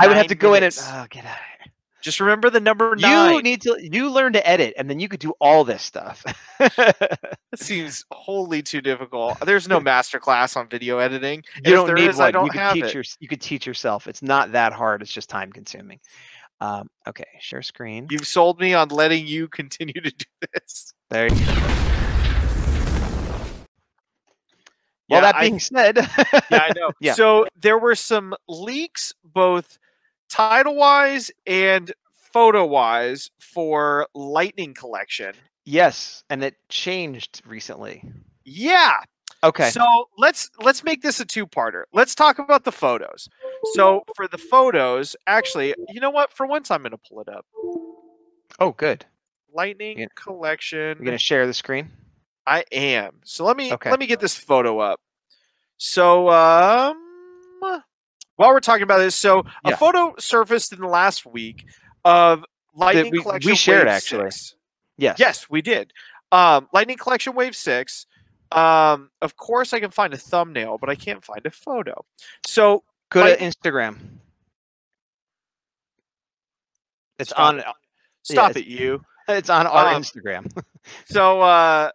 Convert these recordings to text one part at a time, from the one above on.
I would have to go minutes. in and get out of here. Just remember the number 9. You learn to edit, and then you could do all this stuff. It seems wholly too difficult. There's no master class on video editing. You don't need one. I don't have it. You could teach yourself. It's not that hard. It's just time consuming. Okay, share screen. You've sold me on letting you continue to do this. There you go. Well, that being said. Yeah, I know. Yeah. So there were some leaks, both title-wise and photo-wise, for Lightning Collection. Yes, and it changed recently. Yeah. Okay. So let's make this a two-parter. Let's talk about the photos. So for the photos, actually, you know what? For once, I'm going to pull it up. Oh, good. Lightning Collection. You're going to share the screen? I am. So let me get this photo up. So while we're talking about this, so a photo surfaced in the last week of Lightning Collection. We shared Wave actually. 6. Yes. Yes, we did. Lightning Collection Wave 6. Of course I can find a thumbnail, but I can't find a photo. So go to Instagram. It's on. Stop it, you. It's on our Instagram. So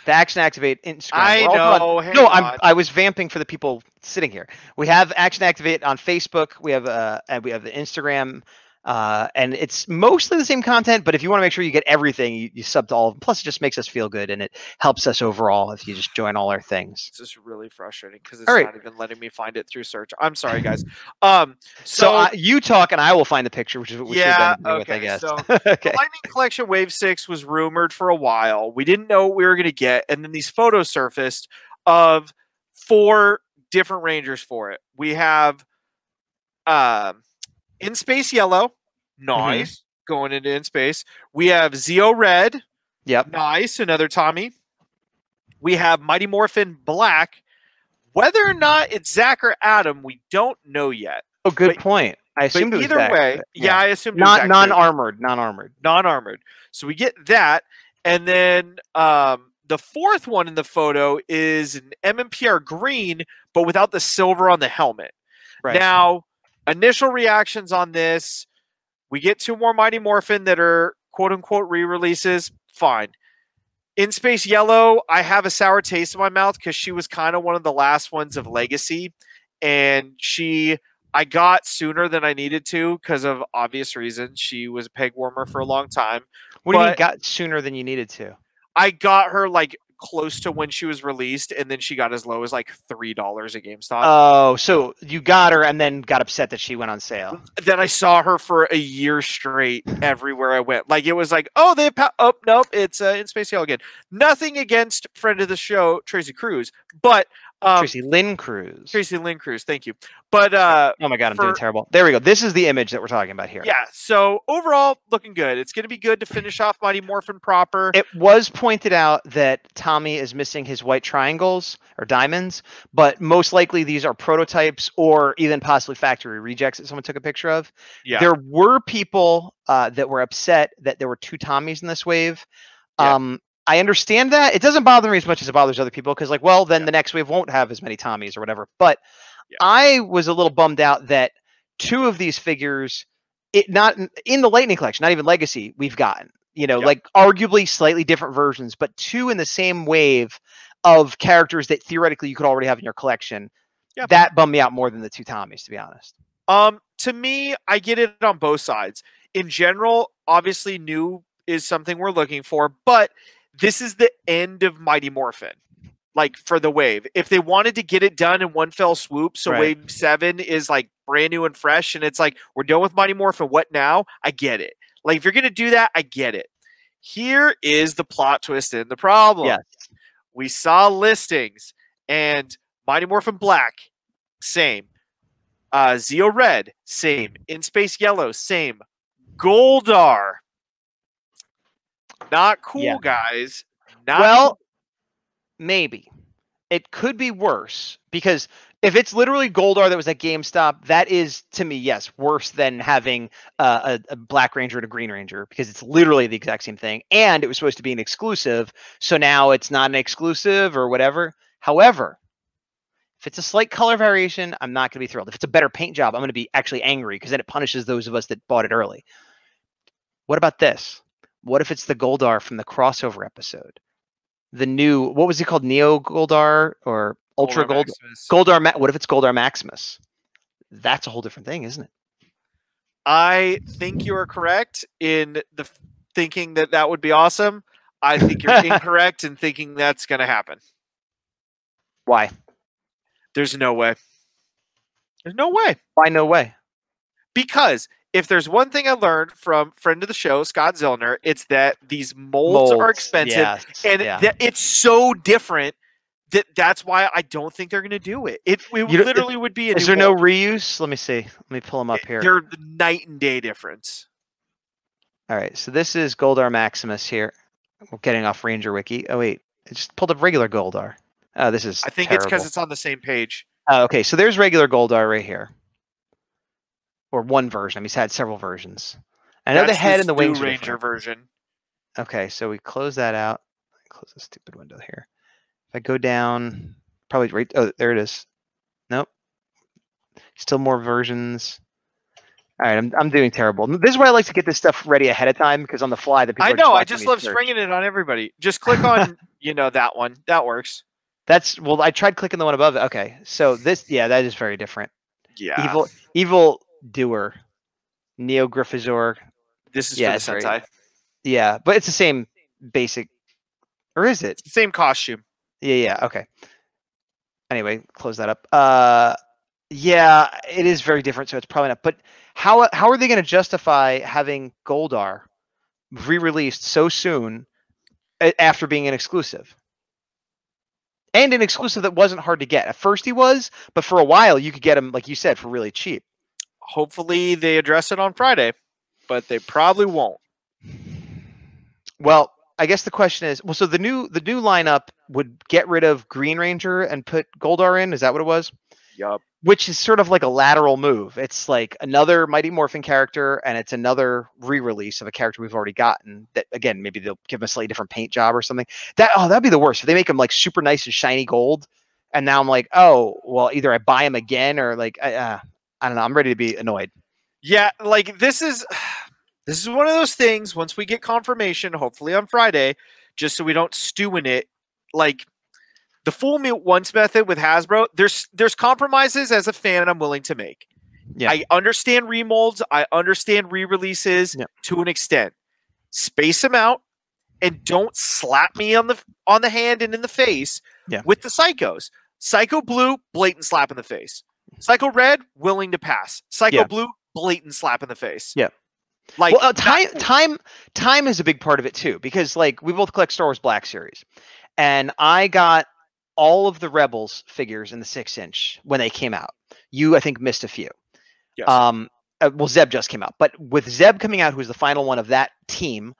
the Action Activate Instagram. I know. No, I was vamping for the people sitting here. We have Action Activate on Facebook. We have the Instagram. And it's mostly the same content, but if you want to make sure you get everything, you sub to all of them. Plus, it just makes us feel good, and it helps us overall if you just join all our things. It's just really frustrating because it's not even letting me find it through search. I'm sorry, guys. So you talk, and I will find the picture, which is what we should have been with, I guess. So the Lightning Collection Wave 6 was rumored for a while. We didn't know what we were going to get, and then these photos surfaced of 4 different Rangers for it. We have In Space Yellow, nice, going into In Space. We have Zeo Red, nice, another Tommy. We have Mighty Morphin Black. Whether or not it's Zach or Adam, we don't know yet. Oh, good point. I assumed it was either Zach, way, I assumed it was Zach non-armored. So we get that, and then the 4th one in the photo is an MMPR green, but without the silver on the helmet. Right now. Initial reactions on this, we get 2 more Mighty Morphin that are quote-unquote re-releases. Fine. In Space Yellow, I have a sour taste in my mouth because she was kind of one of the last ones of Legacy. And I got sooner than I needed to because of obvious reasons. She was a peg warmer for a long time. What do you mean got sooner than you needed to? I got her like close to when she was released, and then she got as low as like $3 at GameStop. Oh, so you got her and then got upset that she went on sale. Then I saw her for a year straight everywhere I went. Like it was like, oh, nope, it's In Space Yellow again. Nothing against friend of the show Tracy Cruz, but Tracy Lynn Cruz. Thank you. But oh my god, I'm doing terrible. There we go. This is the image that we're talking about here. Yeah. So overall, looking good. It's going to be good to finish off Mighty Morphin proper. It was pointed out that Tommy is missing his white triangles or diamonds, but most likely these are prototypes or even possibly factory rejects that someone took a picture of. Yeah. There were people that were upset that there were 2 Tommies in this wave. Yeah. I understand that. It doesn't bother me as much as it bothers other people because, like, well, then the next wave won't have as many Tommies or whatever. But I was a little bummed out that 2 of these figures, not in the Lightning Collection, not even Legacy, we've gotten, like arguably slightly different versions, but 2 in the same wave of characters that theoretically you could already have in your collection. Yeah. That bummed me out more than the 2 Tommies, to be honest. To me, I get it on both sides. In general, obviously new is something we're looking for, but this is the end of Mighty Morphin, like for the wave. If they wanted to get it done in one fell swoop, so Wave 7 is like brand new and fresh, and it's like, we're done with Mighty Morphin, what now? I get it. Like, if you're going to do that, I get it. Here is the plot twist and the problem. Yes. We saw listings, and Mighty Morphin Black, same. Zeo Red, same. In Space Yellow, same. Goldar. Not cool, guys. Well, maybe. It could be worse because if it's literally Goldar that was at GameStop, that is, to me, yes, worse than having a Black Ranger and a Green Ranger because it's literally the exact same thing. And it was supposed to be an exclusive, so now it's not an exclusive or whatever. However, If it's a slight color variation, I'm not going to be thrilled. If it's a better paint job, I'm going to be actually angry because then it punishes those of us that bought it early. What about this? What if it's the Goldar from the crossover episode? The new, what was he called? Neo Goldar or Ultra Goldar? What if it's Goldar Maximus? That's a whole different thing, isn't it? I think you are correct in the thinking that would be awesome. I think you're incorrect in thinking that's going to happen. Why? There's no way. There's no way. Why no way? Because if there's one thing I learned from friend of the show, Scott Zillner, it's that these molds are expensive, and that it's so different that's why I don't think they're going to do it. It literally would be. Is there no reuse? Let me see. Let me pull them up here. They're the night and day difference. All right, so this is Goldar Maximus here. We're getting off Ranger Wiki. Oh wait, I just pulled up regular Goldar. Oh, this is. I think it's because it's on the same page. Oh, okay, so there's regular Goldar right here, or one version. I mean, he's had several versions. I know the head and the wings are Ranger version. Okay, so we close that out. Close this stupid window here. If I go down, probably right. Oh, there it is. Nope. Still more versions. All right, I'm doing terrible. This is why I like to get this stuff ready ahead of time because on the fly, the people. I know. I just love springing it on everybody. Just click on, that one. That works. I tried clicking the one above it. Okay, so this, that is very different. Yeah. Evil Doer, Neo Gryphosaur. This is for the Sentai. Yeah, but it's the same basic, or is it? It's the same costume. Yeah. Okay. Anyway, close that up. Yeah, it is very different, so it's probably not. But how are they going to justify having Goldar re-released so soon after being an exclusive? And an exclusive that wasn't hard to get. At first he was, but for a while you could get him, like you said, for really cheap. Hopefully they address it on Friday, but they probably won't. Well, I guess the question is, so the new lineup would get rid of Green Ranger and put Goldar in. Is that what it was? Yup. Which is sort of like a lateral move. It's like another Mighty Morphin character, and it's another re-release of a character we've already gotten. That again, maybe they'll give him a slightly different paint job or something. That'd be the worst if they make him like super nice and shiny gold, and now I'm like, oh well, either I buy him again or like I don't know. I'm ready to be annoyed. Yeah, like this is one of those things. Once we get confirmation, hopefully on Friday, just so we don't stew in it, like. The fool me once method with Hasbro, there's compromises as a fan I'm willing to make. Yeah. I understand remolds. I understand re-releases to an extent. Space them out and don't slap me on the hand and in the face with the Psychos. Psycho Blue, blatant slap in the face. Psycho Red, willing to pass. Psycho Blue, blatant slap in the face. Yeah. Like time is a big part of it too, because like we both collect Star Wars Black Series, and I got all of the Rebels figures in the 6-inch when they came out. You, I think, missed a few. Yes. Well, Zeb just came out, but with Zeb coming out, who's the final one of that team,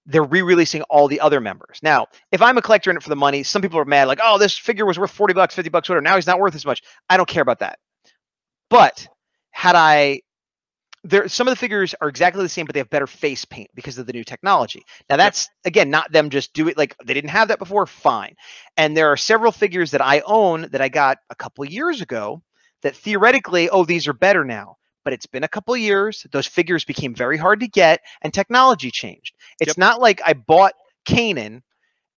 they're re-releasing all the other members. Now, if I'm a collector in it for the money, some people are mad, like, oh, this figure was worth $40, $50, whatever. Now he's not worth as much. I don't care about that. But some of the figures are exactly the same, but they have better face paint because of the new technology. Now that's again, not them just do it like they didn't have that before. Fine. And there are several figures that I own that I got a couple of years ago that theoretically, these are better now, but it's been a couple of years. Those figures became very hard to get and technology changed. It's not like I bought Kanan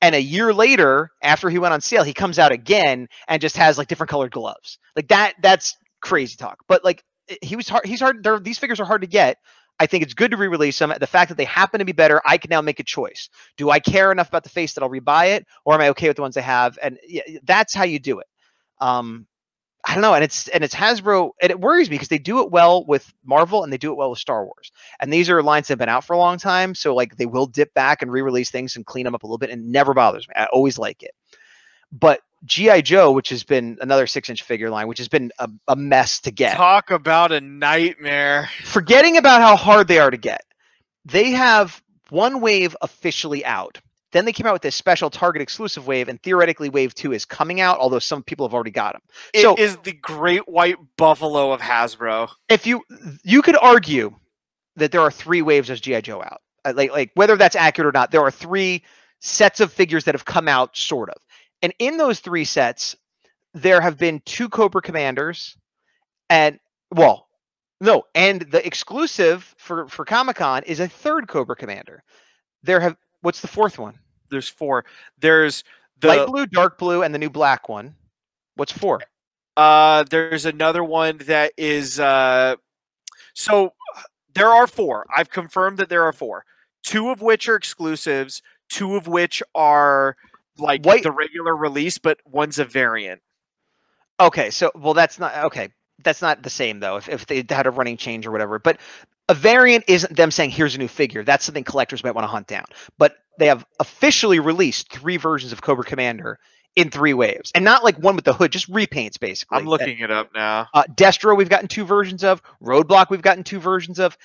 and a year later, after he went on sale, he comes out again and just has like different colored gloves like that. That's crazy talk. But like, he's hard. These figures are hard to get. I think it's good to re-release them. The fact that they happen to be better, I can now make a choice. Do I care enough about the face that I'll rebuy it, or am I okay with the ones I have? And that's how you do it. I don't know. And it's Hasbro, and it worries me because they do it well with Marvel and they do it well with Star Wars. And these are lines that have been out for a long time, so like they will dip back and re-release things and clean them up a little bit, and it never bothers me. I always like it. But G.I. Joe, which has been another 6-inch figure line, which has been a mess to get. Talk about a nightmare. Forgetting about how hard they are to get. They have one wave officially out. Then they came out with this special Target exclusive wave, and theoretically wave 2 is coming out, although some people have already got them. It is the great white buffalo of Hasbro. If you could argue that there are 3 waves of G.I. Joe out. Like whether that's accurate or not, there are 3 sets of figures that have come out, sort of. And in those 3 sets, there have been 2 Cobra Commanders, and and the exclusive for Comic-Con is a 3rd Cobra Commander. What's the 4th one? There's 4. There's the light blue, dark blue, and the new black one. What's 4? There's another one that is so there are 4. I've confirmed that there are 4. 2 of which are exclusives, 2 of which are like the regular release, but one's a variant. Okay, so that's not the same though. If they had a running change or whatever, but a variant isn't them saying here's a new figure. That's something collectors might want to hunt down. But they have officially released 3 versions of Cobra Commander in 3 waves, and not like one with the hood, just repaints basically. I'm looking it up now. Destro we've gotten 2 versions of. Roadblock we've gotten 2 versions of.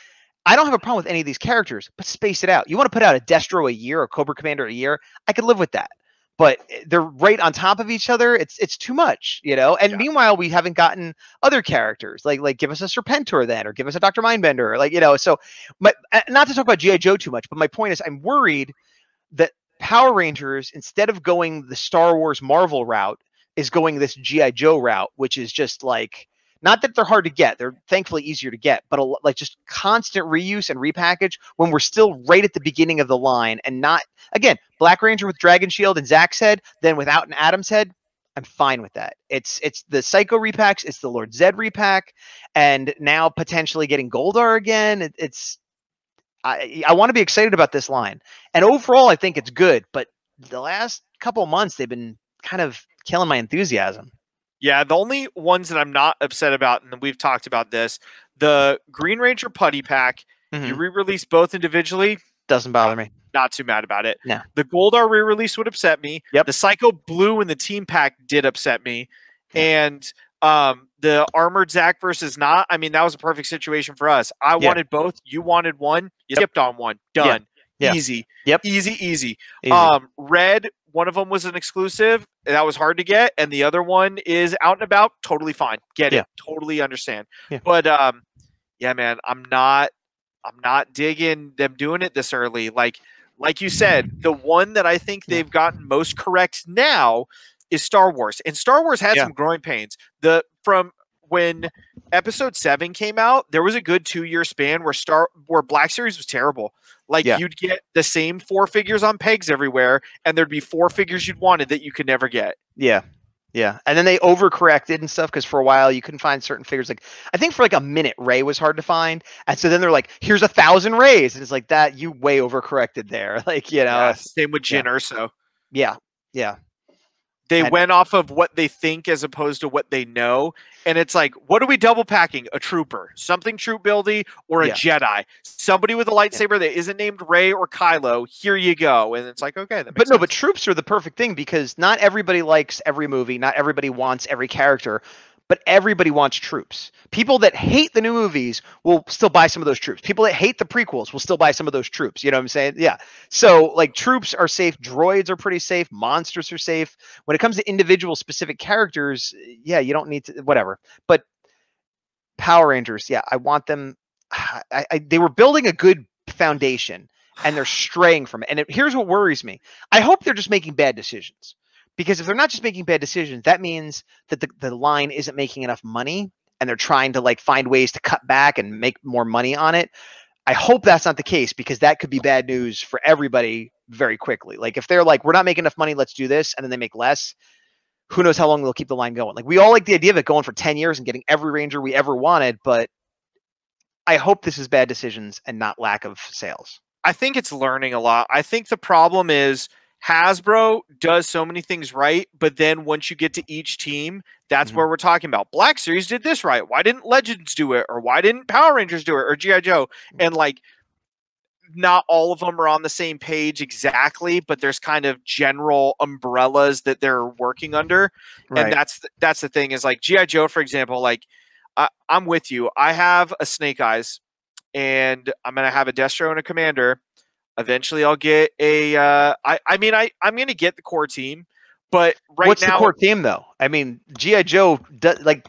I don't have a problem with any of these characters, but space it out. You want to put out a Destro a year, a Cobra Commander a year, I could live with that. But they're right on top of each other. It's too much, you know. And meanwhile, we haven't gotten other characters like give us a Serpentor then, or give us a Dr. Mindbender, or, like, you know. So, not to talk about GI Joe too much, but my point is, I'm worried that Power Rangers, instead of going the Star Wars Marvel route, is going this GI Joe route, which is just like, not that they're hard to get, they're thankfully easier to get, but like just constant reuse and repackage when we're still right at the beginning of the line, and not, again, Black Ranger with Dragon Shield and Zack's head, then without an Adam's head. I'm fine with that. It's the Psycho repacks, it's the Lord Zed repack, and now potentially getting Goldar again. I want to be excited about this line, and overall I think it's good, but the last couple of months they've been kind of killing my enthusiasm. Yeah, the only ones that I'm not upset about, and we've talked about this, the Green Ranger Putty pack, you re-release both individually. Doesn't bother me. Not too mad about it. No. The Goldar re-release would upset me. Yep. The Psycho Blue and the Team Pack did upset me. And the Armored Zack versus Not, I mean, that was a perfect situation for us. I wanted both. You wanted one. You skipped on one. Done. Yeah. Easy. Yep. Easy. Red, one of them was an exclusive. That was hard to get. And the other one is out and about. Totally fine. Get it. Totally understand. Yeah. But yeah, man, I'm not digging them doing it this early. Like you said, the one that I think they've gotten most correct now is Star Wars. And Star Wars had some growing pains. From when Episode 7 came out, there was a good 2-year span where Black Series was terrible. Like you'd get the same 4 figures on pegs everywhere, and there'd be 4 figures you'd wanted that you could never get. Yeah. Yeah. And then they overcorrected and stuff, because for a while you couldn't find certain figures. Like, I think for like a minute, Rey was hard to find. And so then they're like, here's 1,000 Reys. And it's like, that you way overcorrected there. Like, you know. Same with Jyn Erso. Yeah. Yeah. They went off of what they think as opposed to what they know. And it's like, what are we double packing? A trooper, something troop buildy, or a Jedi. Somebody with a lightsaber that isn't named Rey or Kylo. Here you go. And it's like, okay. That makes sense. But troops are the perfect thing, because not everybody likes every movie. Not everybody wants every character. But everybody wants troops. People that hate the new movies will still buy some of those troops. People that hate the prequels will still buy some of those troops. You know what I'm saying? Yeah. So, like, troops are safe. Droids are pretty safe. Monsters are safe. When it comes to individual specific characters, you don't need to, whatever. But Power Rangers, I want them. They were building a good foundation, and they're straying from it. And here's what worries me. I hope they're just making bad decisions. Because if they're not just making bad decisions, that means that the line isn't making enough money, and they're trying to like find ways to cut back and make more money on it. I hope that's not the case, because that could be bad news for everybody very quickly. Like, if they're like, we're not making enough money, let's do this, and then they make less, who knows how long they'll keep the line going. Like, we all like the idea of it going for 10 years and getting every Ranger we ever wanted, but I hope this is bad decisions and not lack of sales. I think it's learning a lot. I think the problem is Hasbro does so many things right, but then once you get to each team, that's where we're talking about. Black Series did this right. Why didn't Legends do it? Or why didn't Power Rangers do it? Or G.I. Joe? And like, not all of them are on the same page exactly, but there's kind of general umbrellas that they're working under. Right. And that's the thing, is like G.I. Joe, for example, like I'm with you. I have a Snake Eyes, and I'm going to have a Destro and a Commander. Eventually I'll get a I'm going to get the core team, but what's the core team though? I mean, G.I. Joe does, like,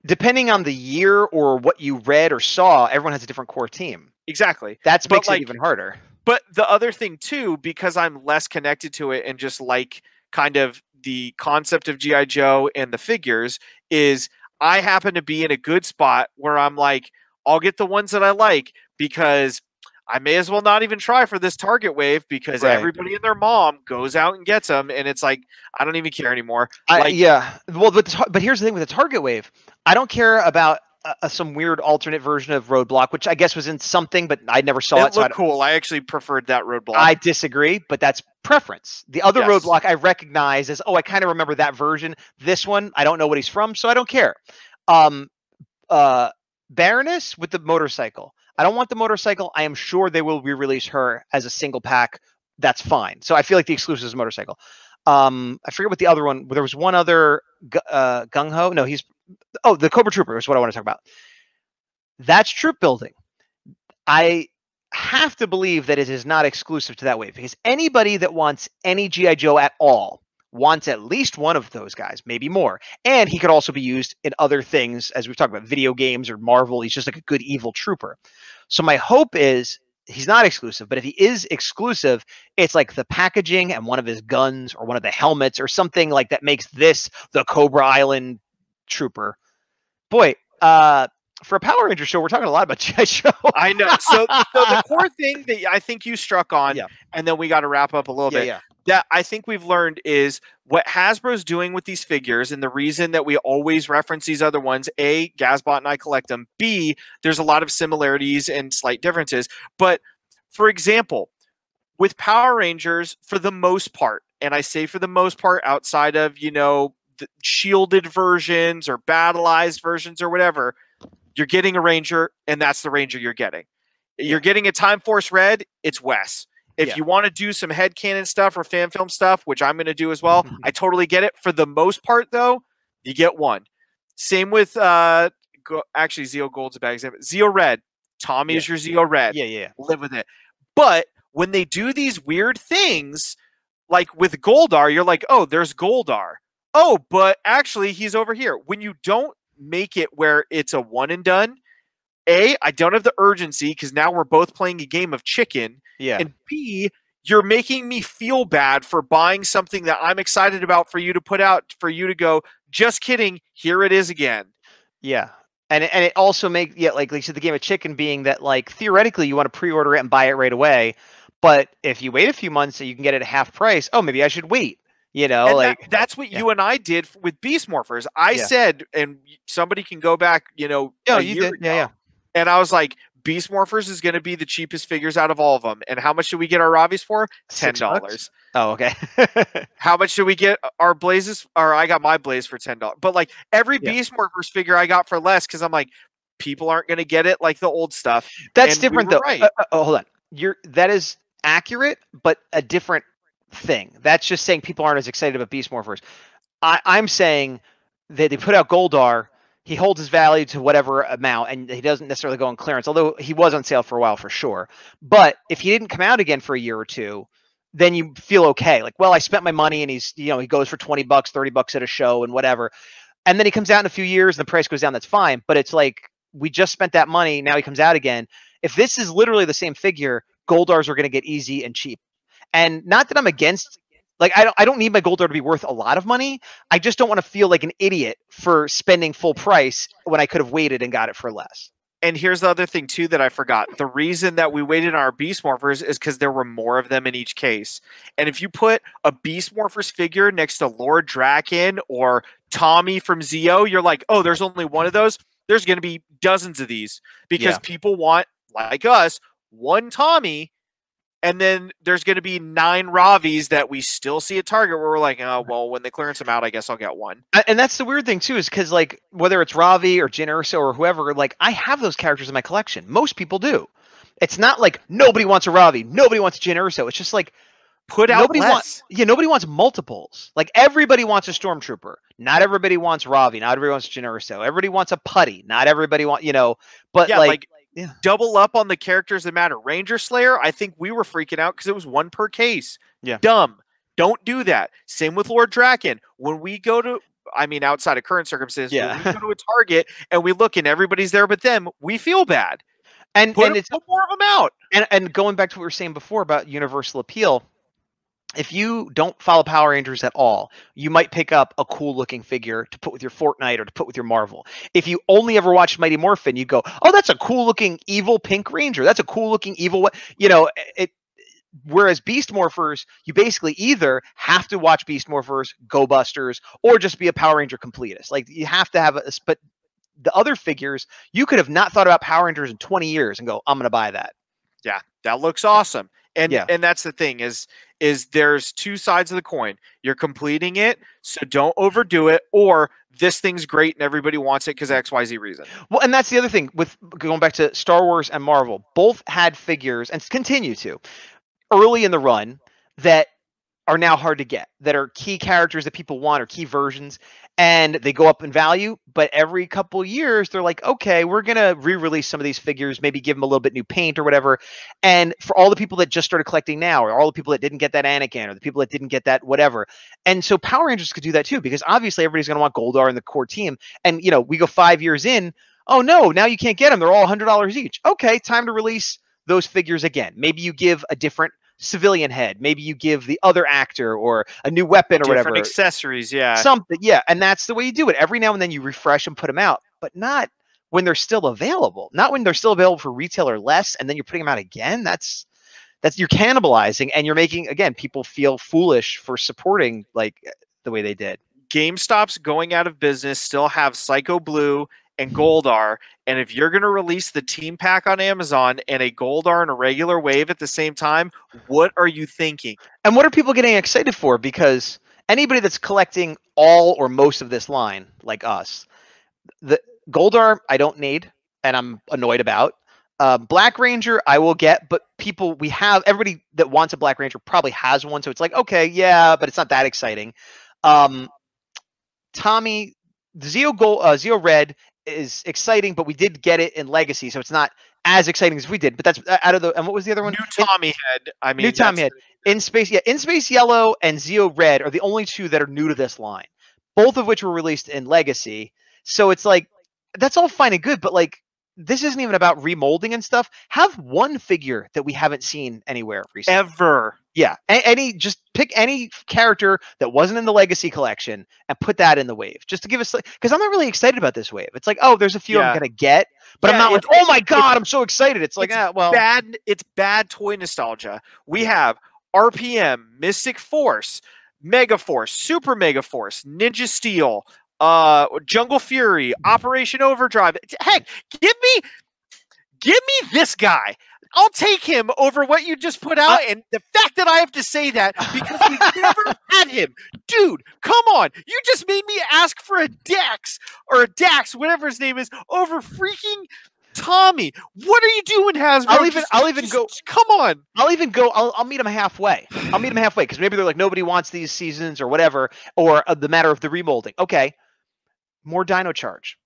depending on the year or what you read or saw, everyone has a different core team. Exactly. That makes it even harder. But the other thing too, because I'm less connected to it and just like kind of the concept of GI Joe and the figures is I happen to be in a good spot where I'm like, I'll get the ones that I like because I may as well not even try for this Target wave because everybody and their mom goes out and gets them, and it's like I don't even care anymore. Well, but here's the thing with the Target wave, I don't care about some weird alternate version of Roadblock, which I guess was in something, but I never saw it. It looked cool. I actually preferred that Roadblock. I disagree, but that's preference. The other Roadblock I recognize as, I kind of remember that version. This one, I don't know what he's from, so I don't care. Baroness with the motorcycle. I don't want the motorcycle. I am sure they will re-release her as a single pack. That's fine. So I feel like the exclusive is motorcycle. I forget what the other one. There was one other Gung Ho. No, the Cobra Trooper is what I want to talk about. That's troop building. I have to believe that it is not exclusive to that wave because anybody that wants any GI Joe at all wants at least one of those guys, maybe more. And he could also be used in other things, as we've talked about, video games or Marvel. He's just like a good evil trooper. So my hope is he's not exclusive, but if he is exclusive, it's like the packaging and one of his guns or one of the helmets or something like that makes this the Cobra Island Trooper. Boy, for a Power Ranger show, we're talking a lot about G.I. Joe. I know. So the core thing that I think you struck on, and then we got to wrap up a little bit, that I think we've learned is what Hasbro's doing with these figures, and the reason that we always reference these other ones, A, Gazbot and I collect them, B, there's a lot of similarities and slight differences. But, for example, with Power Rangers, for the most part, and I say for the most part outside of, the shielded versions or battleized versions or whatever, you're getting a Ranger, and that's the Ranger you're getting. You're getting a Time Force Red, it's Wes. If you want to do some headcanon stuff or fan film stuff, which I'm going to do as well, I totally get it. For the most part, though, you get one. Same with, actually, Zeo Gold's a bad example. Zeo Red. Tommy is your Zeo Red. Live with it. But when they do these weird things, like with Goldar, you're like, oh, there's Goldar. Oh, but actually, he's over here. When you don't make it where it's a one and done, A, I don't have the urgency because now we're both playing a game of chicken. And B, you're making me feel bad for buying something that I'm excited about for you to put out, for you to go, just kidding, here it is again. And it also makes, like you said, the game of chicken being that, like, theoretically you want to pre-order it and buy it right away. But if you wait a few months so you can get it at half price, maybe I should wait. That's what you and I did with Beast Morphers. I said, and somebody can go back, a year ago, and I was like, Beast Morphers is going to be the cheapest figures out of all of them. And how much should we get our Ravis for? $10. Oh, okay. How much should we get our Blazes? Or I got my Blaze for $10. But like every Beast Morphers figure I got for less because I'm like, people aren't going to get it like the old stuff. That's different though. Right. Hold on. That is accurate, but a different thing. That's just saying people aren't as excited about Beast Morphers. I'm saying that they put out Goldar. He holds his value to whatever amount, and he doesn't necessarily go on clearance, although he was on sale for a while for sure. But if he didn't come out again for a year or two, then you feel okay. Like, well, I spent my money, and he's, he goes for $20, $30 at a show and whatever. And then he comes out in a few years and the price goes down. That's fine. But it's like, we just spent that money. Now he comes out again. If this is literally the same figure, Goldars are going to get easy and cheap. And not that I'm against, like, I don't need my Goldar to be worth a lot of money. I just don't want to feel like an idiot for spending full price when I could have waited and got it for less. And here's the other thing, too, that I forgot. The reason that we waited on our Beast Morphers is because there were more of them in each case. And if you put a Beast Morphers figure next to Lord Draken or Tommy from Zeo, you're like, oh, there's only one of those. There's going to be dozens of these because people want, like us, one Tommy. And then there's going to be 9 Ravis that we still see at Target where we're like, oh, well, when they clearance them out, I guess I'll get one. And that's the weird thing, too, is because, like, whether it's Ravi or Jyn Erso or whoever, like, I have those characters in my collection. Most people do. It's not like nobody wants a Ravi, nobody wants Jyn Erso. It's just like, put out less. Nobody wants multiples. Like, everybody wants a Stormtrooper. Not everybody wants Ravi. Not everybody wants Jyn Erso. Everybody wants a Putty. Not everybody wants, but double up on the characters that matter. Ranger Slayer, I think we were freaking out because it was 1 per case. Dumb. Don't do that. Same with Lord Draken. When we go to, outside of current circumstances, when we go to a Target and we look and everybody's there but them, we feel bad. And put more of them out. And going back to what we were saying before about universal appeal, if you don't follow Power Rangers at all, you might pick up a cool looking figure to put with your Fortnite or to put with your Marvel. If you only ever watched Mighty Morphin, you go, oh, that's a cool looking evil pink ranger. That's a cool looking evil, it. Whereas Beast Morphers, you basically either have to watch Beast Morphers, Go Busters, or just be a Power Ranger completist. Like you have to have but the other figures, you could have not thought about Power Rangers in 20 years and go, I'm going to buy that. Yeah, that looks awesome. And that's the thing is there's two sides of the coin. You're completing it, so don't overdo it, or this thing's great and everybody wants it because XYZ reason. Well, and that's the other thing with going back to Star Wars and Marvel. Both had figures and continue to early in the run that are now hard to get, that are key characters that people want or key versions, and they go up in value. But every couple years, they're like, okay, we're going to re-release some of these figures, maybe give them a little bit new paint or whatever. And for all the people that just started collecting now, or all the people that didn't get that Anakin, or the people that didn't get that whatever. And so Power Rangers could do that too, because obviously everybody's going to want Goldar in the core team. And, we go 5 years in, oh no, now you can't get them. They're all $100 each. Okay, time to release those figures again. Maybe you give a different civilian head, maybe you give the other actor or a new weapon or different whatever accessories, something, and that's the way you do it. Every now and then you refresh and put them out, but not when they're still available, not when they're still available for retail or less, and then you're putting them out again. That's you're cannibalizing, and you're making, again, people feel foolish for supporting like the way they did. GameStop's going out of business, still have Psycho Blue and Goldar, and if you're going to release the team pack on Amazon and a Goldar and a regular wave at the same time, what are you thinking? And what are people getting excited for? Because anybody that's collecting all or most of this line, like us, the Goldar I don't need, and I'm annoyed about. Black Ranger I will get, but everybody that wants a Black Ranger probably has one, so it's like, okay, yeah, but it's not that exciting. Tommy, Zeo Red is exciting, but we did get it in Legacy, so it's not as exciting as we did. But that's out of the. And what was the other one? New Tommy Head. I mean, New Tommy Head. In Space Yellow and Zeo Red are the only two that are new to this line, both of which were released in Legacy. So it's like, that's all fine and good, but like, this isn't even about remolding and stuff. Have one figure that we haven't seen anywhere recently. Ever. Yeah. Just pick any character that wasn't in the Legacy collection and put that in the wave, just to give us, because I'm not really excited about this wave. It's like, oh, there's a few I'm going to get, but I'm not like, oh my God, I'm so excited. It's like, it's bad toy nostalgia. We have RPM, Mystic Force, Mega Force, Super Mega Force, Ninja Steel, Jungle Fury, Operation Overdrive. Heck, give me this guy. I'll take him over what you just put out, and the fact that I have to say that because we've never had him. Dude, come on. You just made me ask for a Dex, or a Dax, whatever his name is, over freaking Tommy. What are you doing, Hasbro? I'll even go. Come on. I'll meet him halfway. Because maybe they're like, nobody wants these seasons or whatever, or the matter of the remolding. Okay. More Dino Charge.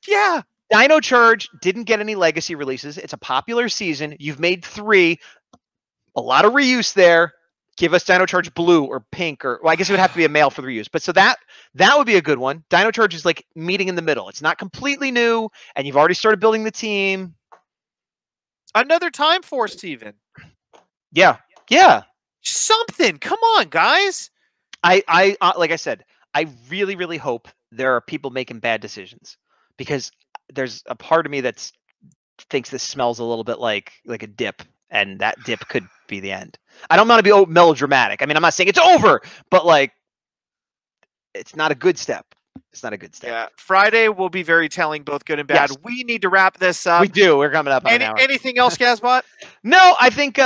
Yeah. Dino Charge didn't get any Legacy releases. It's a popular season. You've made 3. A lot of reuse there. Give us Dino Charge blue or pink, or, well, I guess it would have to be a male for the reuse. But so that would be a good one. Dino Charge is like meeting in the middle. It's not completely new, and you've already started building the team. Another Time Force, Steven. Yeah. Something. Come on, guys. I like I said, I really, really hope there are people making bad decisions, because there's a part of me that thinks this smells a little bit like a dip, and that dip could be the end. I don't want to be melodramatic. I mean, I'm not saying it's over, but like, it's not a good step. It's not a good step. Yeah, Friday will be very telling, both good and bad. Yes. We need to wrap this up. We do. We're coming up on an hour. Anything else, Gazbot? No, I think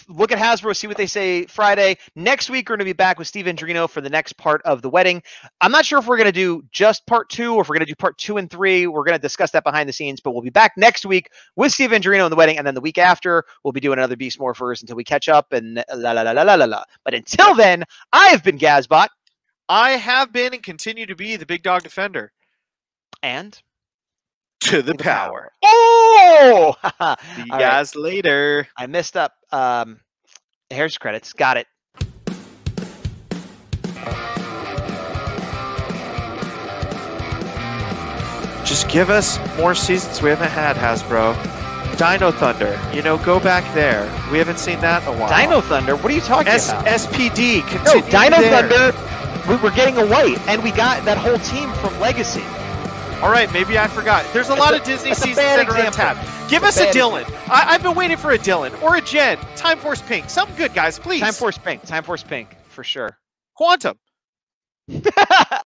look at Hasbro, see what they say Friday. Next week, we're going to be back with Steve Andrino for the next part of the wedding. I'm not sure if we're going to do just part 2 or if we're going to do part 2 and 3. We're going to discuss that behind the scenes, but we'll be back next week with Steve Andrino in the wedding, and then the week after, we'll be doing another Beast Morphers until we catch up and la. But until then, I have been Gazbot. I have been and continue to be the Big Dawg Defender. And to the power. Oh! See you guys later. I messed up. Here's credits. Got it. Just give us more seasons we haven't had, Hasbro. Dino Thunder. You know, go back there. We haven't seen that in a while. Dino Thunder? What are you talking about? SPD. No, Dino Thunder. We're getting a white, and we got that whole team from Legacy. All right, maybe I forgot. There's a lot of Disney seasons that are untapped. Give us a Dylan. I've been waiting for a Dylan or a Jen. Time Force Pink. Something good, guys, please. Time Force Pink. Time Force Pink, for sure. Quantum.